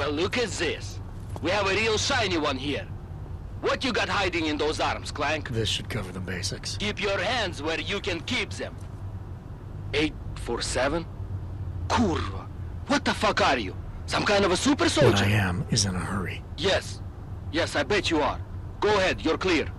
Well, look at this. We have a real shiny one here. What you got hiding in those arms, Clank? This should cover the basics. Keep your hands where you can keep them. 847? Kurva. What the fuck are you? Some kind of a super soldier? What I am is in a hurry. Yes. Yes, I bet you are. Go ahead, you're clear.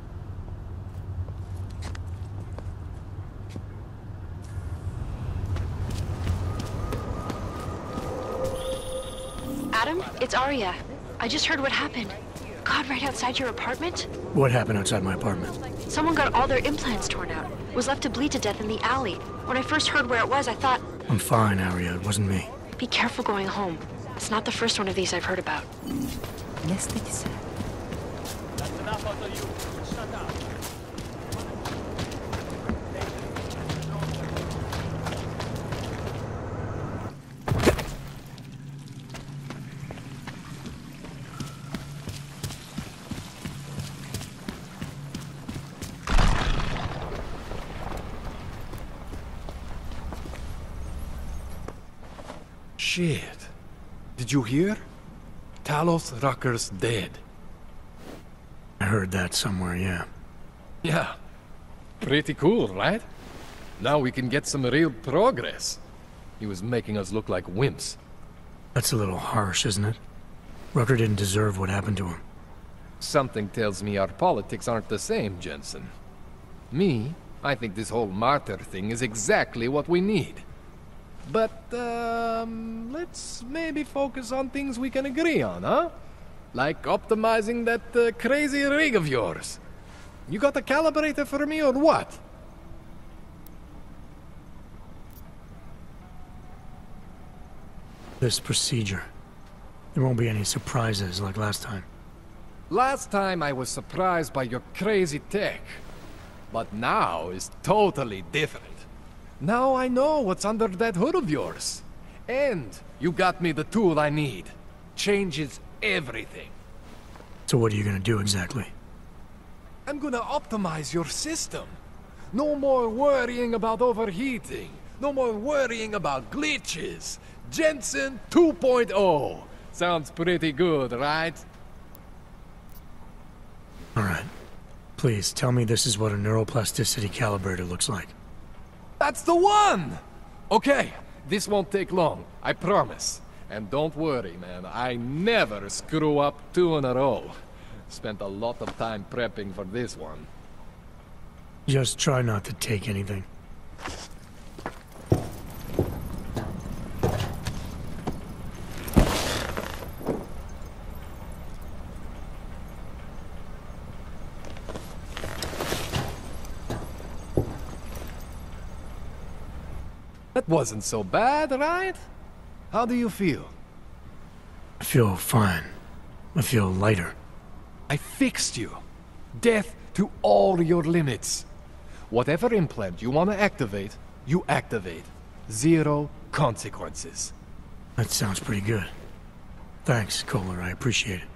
Adam, it's Arya. I just heard what happened. God, right outside your apartment? What happened outside my apartment? Someone got all their implants torn out. Was left to bleed to death in the alley. When I first heard where it was, I thought... I'm fine, Arya. It wasn't me. Be careful going home. It's not the first one of these I've heard about. That's enough out of you. Shut up. Shit. Did you hear? Talos Rucker's dead. I heard that somewhere, yeah. Yeah. Pretty cool, right? Now we can get some real progress. He was making us look like wimps. That's a little harsh, isn't it? Rucker didn't deserve what happened to him. Something tells me our politics aren't the same, Jensen. Me, I think this whole martyr thing is exactly what we need. But, let's maybe focus on things we can agree on, huh? Like optimizing that crazy rig of yours. You got a calibrator for me or what? This procedure. There won't be any surprises like last time. Last time I was surprised by your crazy tech. But now is totally different. Now I know what's under that hood of yours. And you got me the tool I need. Changes everything. So what are you gonna do exactly? I'm gonna optimize your system. No more worrying about overheating. No more worrying about glitches. Jensen 2.0. Sounds pretty good, right? Alright. Please, tell me this is what a neuroplasticity calibrator looks like. That's the one! Okay, this won't take long, I promise. And don't worry, man, I never screw up 2 in a row. Spent a lot of time prepping for this one. Just try not to take anything. That wasn't so bad, right? How do you feel? I feel fine. I feel lighter. I fixed you. Death to all your limits. Whatever implant you want to activate, you activate. 0 consequences. That sounds pretty good. Thanks, Kohler. I appreciate it.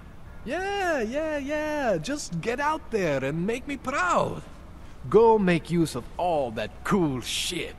Yeah. Just get out there and make me proud. Go make use of all that cool shit.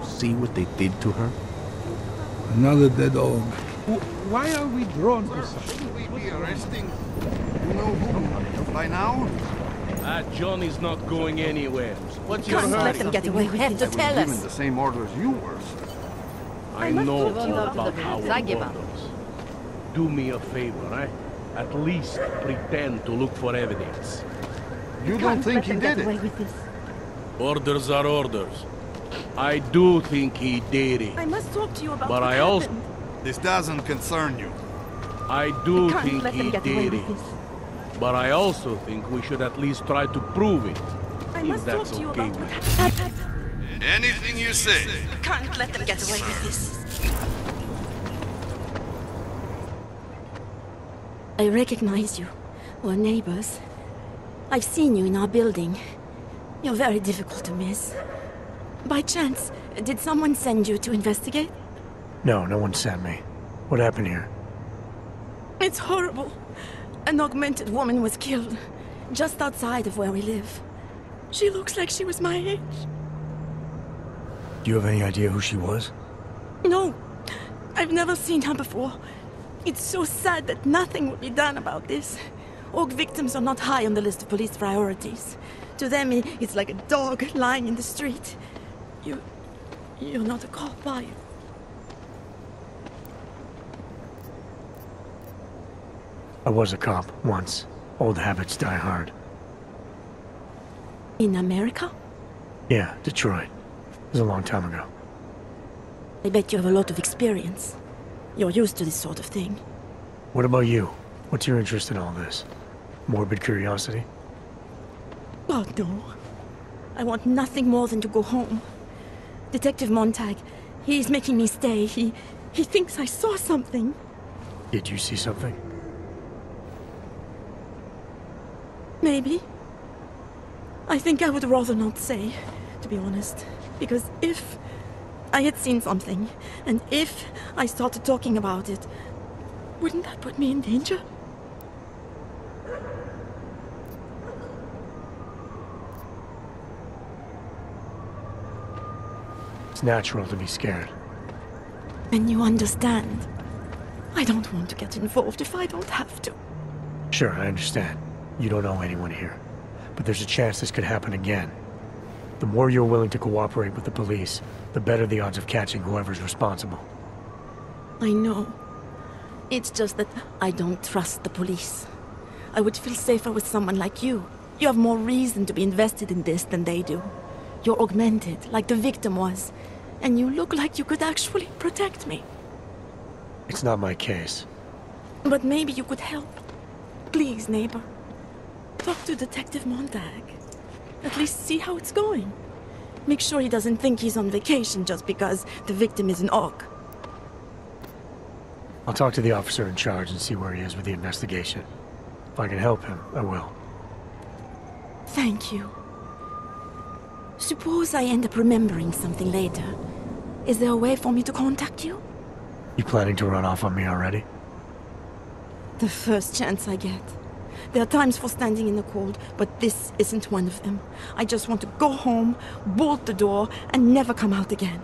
See what they did to her? Another dead dog. Why are we drawn to such? Shouldn't we be arresting, you know who, by now? Johnny's not going anywhere. What's your Can't hurry? let them get away with it. I was Tell given us. the same order as you were, sir. I know give you all up to about the our police. I give up. orders. Do me a favor, eh? At least pretend to look for evidence. You don't think he did it? With this. Orders are orders. I do think he did it. I must talk to you about But what I also- happened. This doesn't concern you. I do Can't think let them he get away did with it. this. But I also think we should at least try to prove it. I If must talk that's to you okay about what with happened. Anything you say. Can't let them get away with this. I recognize you. We're neighbors. I've seen you in our building. You're very difficult to miss. By chance, did someone send you to investigate? No, no one sent me. What happened here? It's horrible. An augmented woman was killed, just outside of where we live. She looks like she was my age. Do you have any idea who she was? No, I've never seen her before. It's so sad that nothing will be done about this. Orc victims are not high on the list of police priorities. To them, it's like a dog lying in the street. You're not a cop, are you? I was a cop, once. Old habits die hard. In America? Yeah, Detroit. It was a long time ago. I bet you have a lot of experience. You're used to this sort of thing. What about you? What's your interest in all this? Morbid curiosity? Oh, no. I want nothing more than to go home. Detective Montag, he's making me stay. He thinks I saw something. Did you see something? Maybe. I think I would rather not say, to be honest. Because if I had seen something, and if I started talking about it, wouldn't that put me in danger? It's natural to be scared. And you understand. I don't want to get involved if I don't have to. Sure, I understand. You don't know anyone here. But there's a chance this could happen again. The more you're willing to cooperate with the police, the better the odds of catching whoever's responsible. I know. It's just that I don't trust the police. I would feel safer with someone like you. You have more reason to be invested in this than they do. You're augmented, like the victim was. And you look like you could actually protect me. It's not my case. But maybe you could help. Please, neighbor. Talk to Detective Montag. At least see how it's going. Make sure he doesn't think he's on vacation just because the victim is an orc. I'll talk to the officer in charge and see where he is with the investigation. If I can help him, I will. Thank you. Suppose I end up remembering something later. Is there a way for me to contact you? You planning to run off on me already? The first chance I get. There are times for standing in the cold, but this isn't one of them. I just want to go home, bolt the door, and never come out again.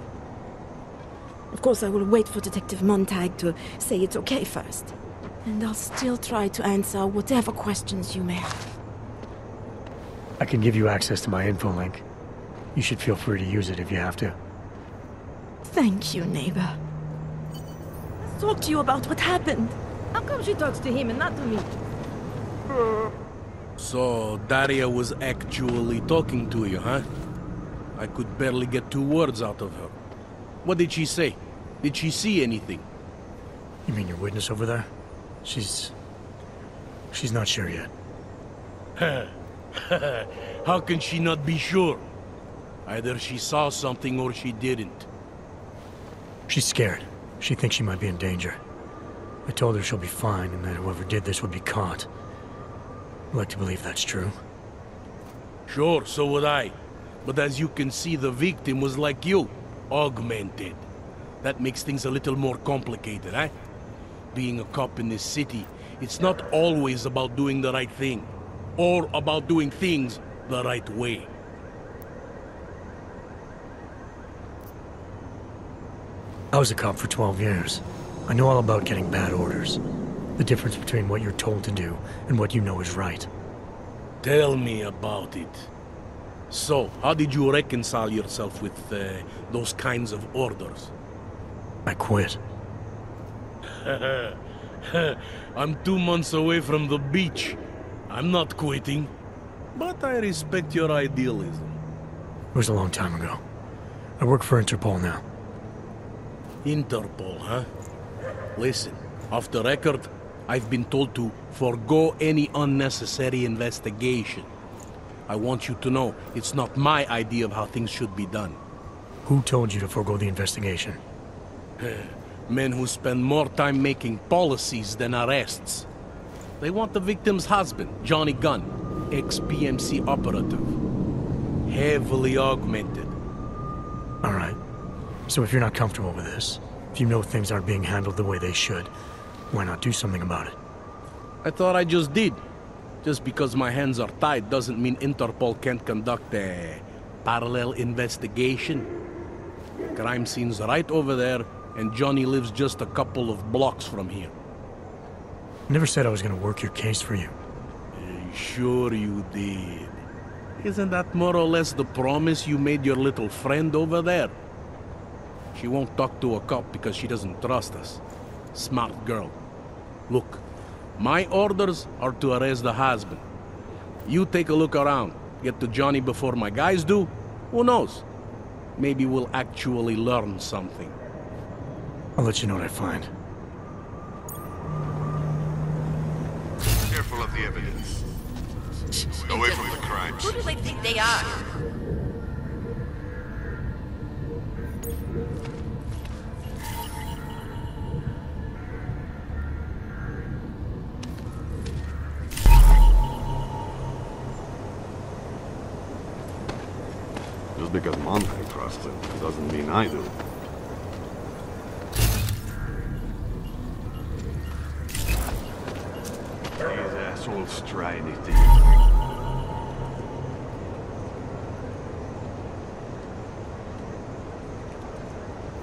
Of course, I will wait for Detective Montag to say it's okay first. And I'll still try to answer whatever questions you may have. I can give you access to my info link. You should feel free to use it if you have to. Thank you, neighbor. Let's talk to you about what happened. How come she talks to him and not to me? So, Daria was actually talking to you, huh? I could barely get 2 words out of her. What did she say? Did she see anything? You mean your witness over there? She's not sure yet. How can she not be sure? Either she saw something or she didn't. She's scared. She thinks she might be in danger. I told her she'll be fine and that whoever did this would be caught. I'd like to believe that's true. Sure, so would I. But as you can see, the victim was like you. Augmented. That makes things a little more complicated, eh? Being a cop in this city, it's not always about doing the right thing. Or about doing things the right way. I was a cop for 12 years. I know all about getting bad orders. The difference between what you're told to do and what you know is right. Tell me about it. So, how did you reconcile yourself with those kinds of orders? I quit. I'm 2 months away from the beach. I'm not quitting. But I respect your idealism. It was a long time ago. I work for Interpol now. Interpol, huh? Listen, off the record, I've been told to forgo any unnecessary investigation. I want you to know, it's not my idea of how things should be done. Who told you to forego the investigation? Men who spend more time making policies than arrests. They want the victim's husband, Johnny Gunn, ex-PMC operative. Heavily augmented. All right. So if you're not comfortable with this, if you know things aren't being handled the way they should, why not do something about it? I thought I just did. Just because my hands are tied doesn't mean Interpol can't conduct a parallel investigation. Crime scene's right over there, and Johnny lives just a couple of blocks from here. Never said I was gonna work your case for you. Sure you did. Isn't that more or less the promise you made your little friend over there? She won't talk to a cop because she doesn't trust us. Smart girl. Look, my orders are to arrest the husband. You take a look around. Get to Johnny before my guys do. Who knows? Maybe we'll actually learn something. I'll let you know what I find. Careful of the evidence. Away from the crimes. Who do they think they are? Just because Monte trusts him doesn't mean I do. These assholes try anything.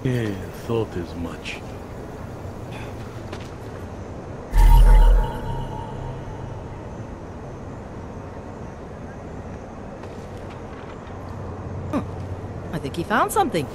Yeah, thought as much. I think he found something.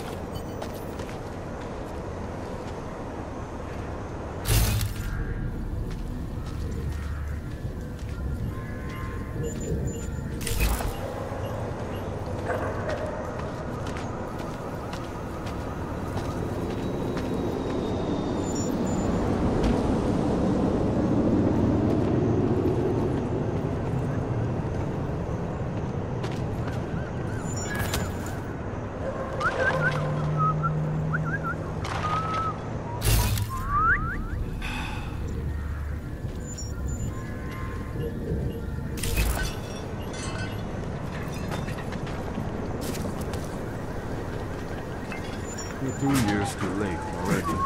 You're 2 years too late already.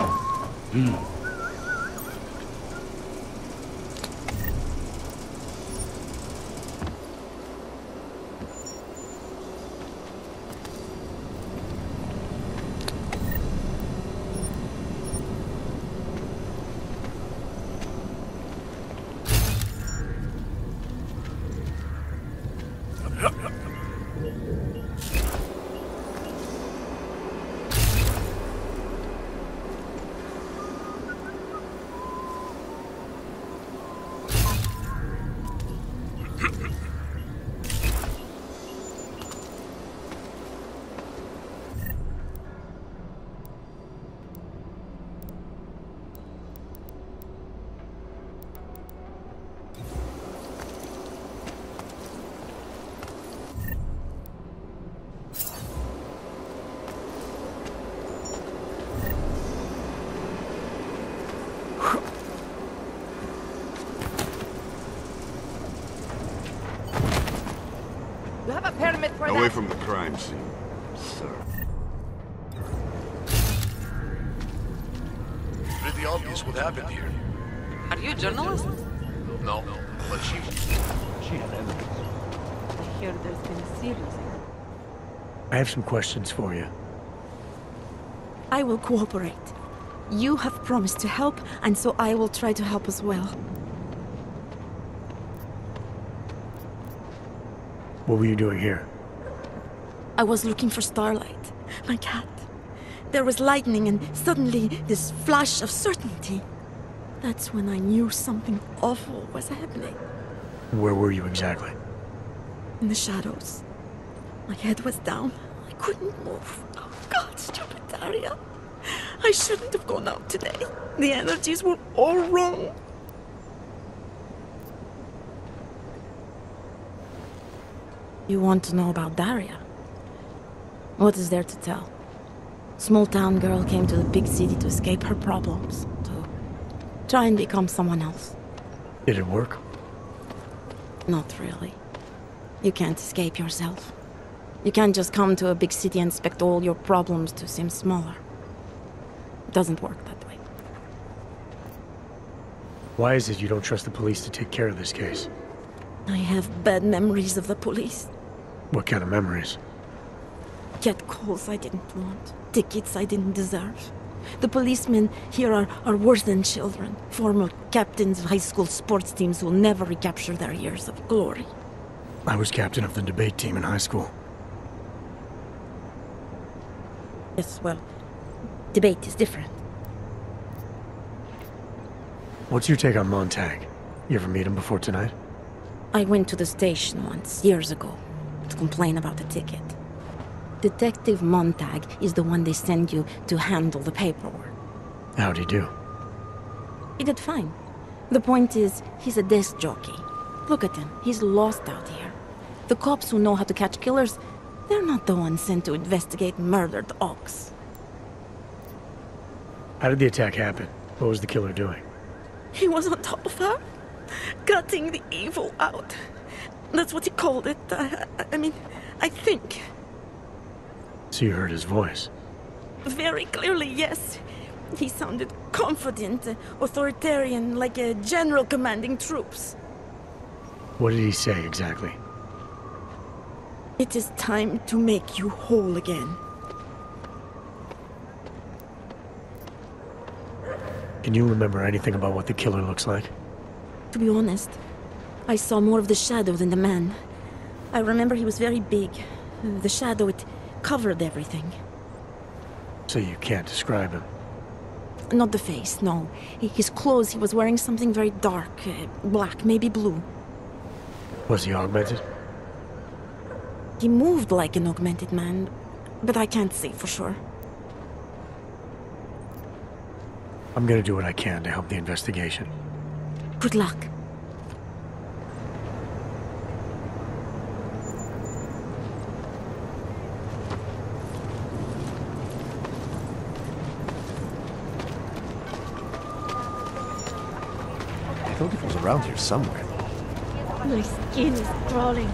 You have a permit for Away that? from the crime scene, sir. Pretty obvious what happened here. Are you a journalist? No, but she had evidence. I hear there's been a series. I have some questions for you. I will cooperate. You have promised to help, and so I will try to help as well. What were you doing here? I was looking for Starlight, my cat. There was lightning and suddenly this flash of certainty. That's when I knew something awful was happening. Where were you exactly? In the shadows. My head was down. I couldn't move. Oh, Daria. I shouldn't have gone out today. The energies were all wrong. You want to know about Daria? What is there to tell? Small town girl came to the big city to escape her problems, to try and become someone else. Did it work? Not really. You can't escape yourself. You can't just come to a big city and expect all your problems to seem smaller. It doesn't work that way. Why is it you don't trust the police to take care of this case? I have bad memories of the police. What kind of memories? Get calls I didn't want. Tickets I didn't deserve. The policemen here are worse than children. Former captains of high school sports teams who will never recapture their years of glory. I was captain of the debate team in high school. Yes, well, debate is different. What's your take on Montag? You ever meet him before tonight? I went to the station once, years ago, to complain about the ticket. Detective Montag is the one they send you to handle the paperwork. How'd he do? He did fine. The point is, he's a desk jockey. Look at him, he's lost out here. The cops who know how to catch killers, they're not the ones sent to investigate murdered ox. How did the attack happen? What was the killer doing? He was on top of her, cutting the evil out. That's what he called it. I mean, I think. So you heard his voice? Very clearly, yes. He sounded confident, authoritarian, like a general commanding troops. What did he say exactly? It is time to make you whole again. Can you remember anything about what the killer looks like? To be honest, I saw more of the shadow than the man. I remember he was very big. The shadow, it covered everything. So you can't describe him? Not the face, no. His clothes, he was wearing something very dark, black, maybe blue. Was he augmented? He moved like an augmented man, but I can't say for sure. I'm gonna do what I can to help the investigation. Good luck. I thought it was around here somewhere. My skin is crawling.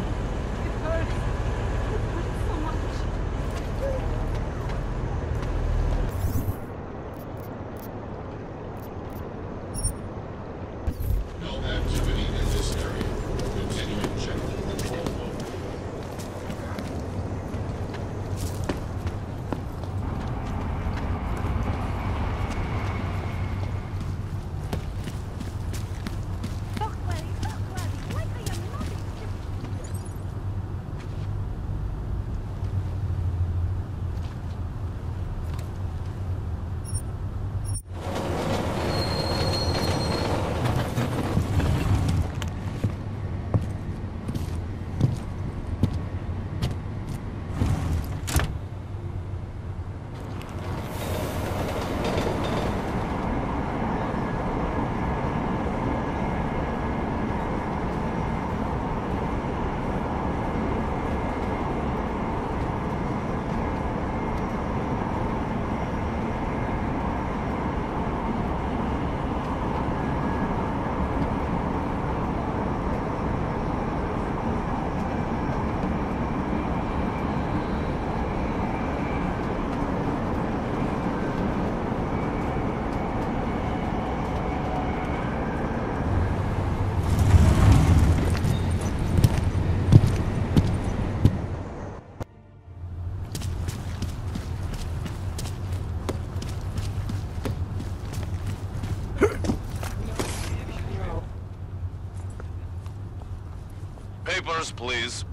Papers, please.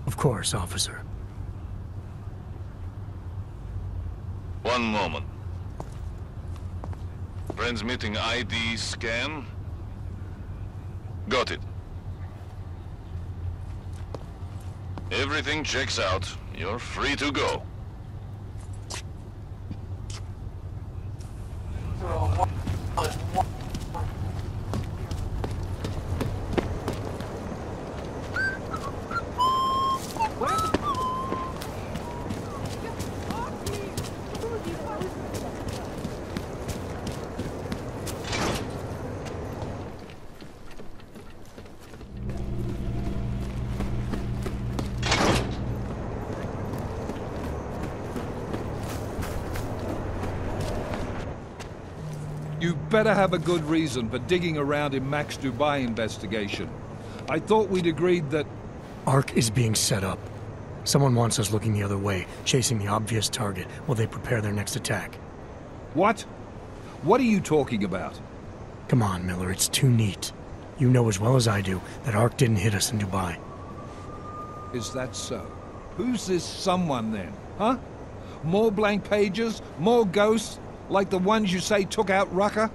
Of course, officer. One moment. Transmitting ID scan. Got it. Everything checks out. You're free to go. You better have a good reason for digging around in Max Dubai investigation. I thought we'd agreed that... ARC is being set up. Someone wants us looking the other way, chasing the obvious target while they prepare their next attack. What? What are you talking about? Come on, Miller, it's too neat. You know as well as I do that ARC didn't hit us in Dubai. Is that so? Who's this someone then, huh? More blank pages? More ghosts? Like the ones you say took out Rucker?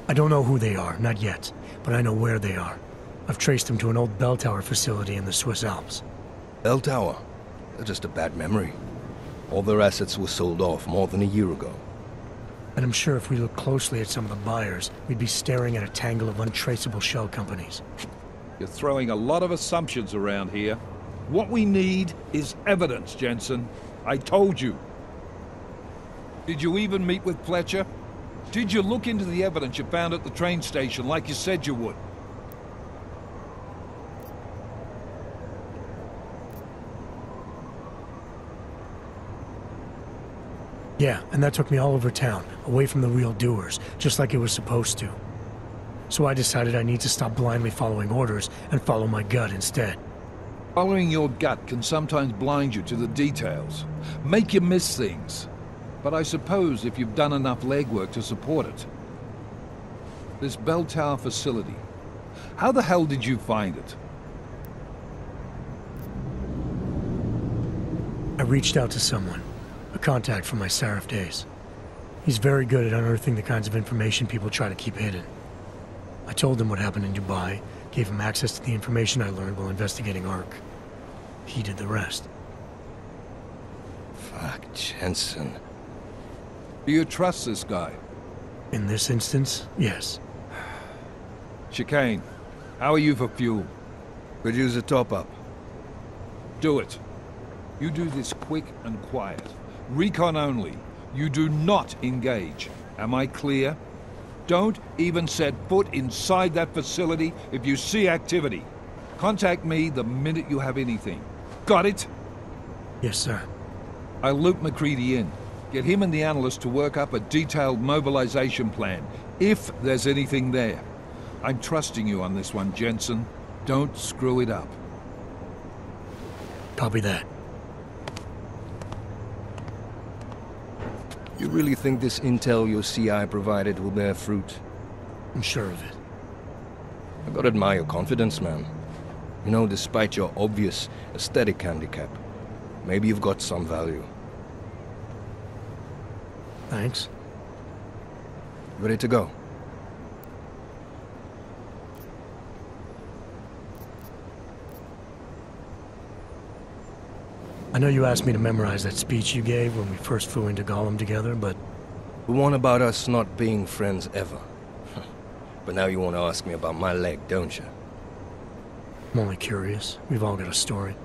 I don't know who they are, not yet, but I know where they are. I've traced them to an old bell tower facility in the Swiss Alps. Bell tower? That's just a bad memory. All their assets were sold off more than a year ago. And I'm sure if we look closely at some of the buyers, we'd be staring at a tangle of untraceable shell companies. You're throwing a lot of assumptions around here. What we need is evidence, Jensen. I told you. Did you even meet with Fletcher? Did you look into the evidence you found at the train station like you said you would? Yeah, and that took me all over town, away from the real doers, just like it was supposed to. So I decided I need to stop blindly following orders and follow my gut instead. Following your gut can sometimes blind you to the details, make you miss things. But I suppose if you've done enough legwork to support it. This bell tower facility, how the hell did you find it? I reached out to someone, a contact from my Sarif days. He's very good at unearthing the kinds of information people try to keep hidden. I told him what happened in Dubai, gave him access to the information I learned while investigating ARC. He did the rest. Fuck, Jensen. Do you trust this guy? In this instance, yes. Chicane, how are you for fuel? Could use a top-up. Do it. You do this quick and quiet. Recon only. You do not engage. Am I clear? Don't even set foot inside that facility if you see activity. Contact me the minute you have anything. Got it? Yes, sir. I'll loop MacReady in. Get him and the analyst to work up a detailed mobilization plan, if there's anything there. I'm trusting you on this one, Jensen. Don't screw it up. Copy that. You really think this intel your CI provided will bear fruit? I'm sure of it. I gotta admire your confidence, man. You know, despite your obvious aesthetic handicap, maybe you've got some value. Thanks. Ready to go? I know you asked me to memorize that speech you gave when we first flew into Gollum together, but... The one about us not being friends ever. But now you want to ask me about my leg, don't you? I'm only curious. We've all got a story.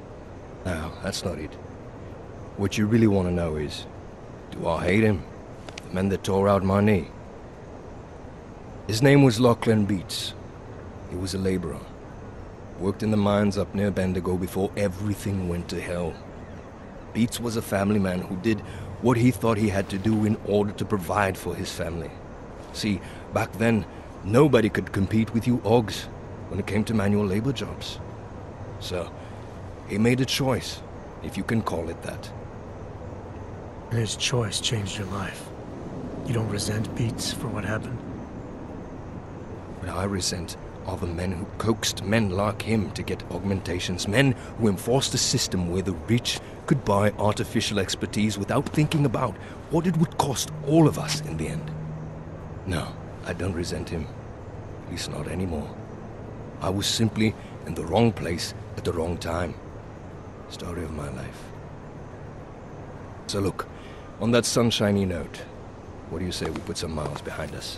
No, that's not it. What you really want to know is, do I hate him? The man that tore out my knee. His name was Lachlan Beats. He was a laborer. Worked in the mines up near Bendigo before everything went to hell. Beats was a family man who did what he thought he had to do in order to provide for his family. See, back then, nobody could compete with you Ogs when it came to manual labor jobs. So, he made a choice, if you can call it that. And his choice changed your life. You don't resent Beats for what happened? What I resent are the men who coaxed men like him to get augmentations, men who enforced a system where the rich could buy artificial expertise without thinking about what it would cost all of us in the end. No, I don't resent him. At least not anymore. I was simply in the wrong place at the wrong time. Story of my life. So look, on that sunshiny note, what do you say we put some miles behind us?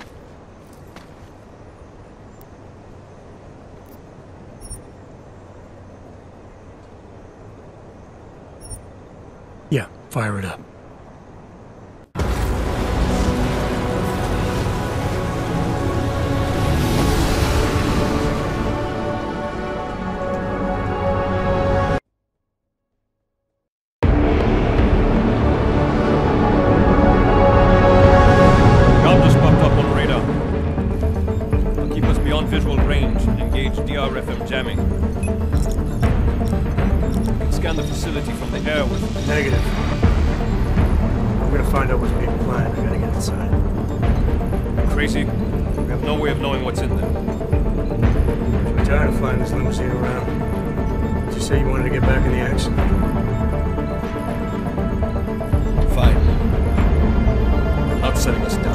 Yeah, fire it up. Gun just popped up on radar. scan the facility from the air with... Negative. I'm gonna find out what's being planned. I gotta get inside. Crazy. We have no way of knowing what's in there. I'm tired of flying this limousine around. Did you say you wanted to get back in the action? Fine. Not setting us down.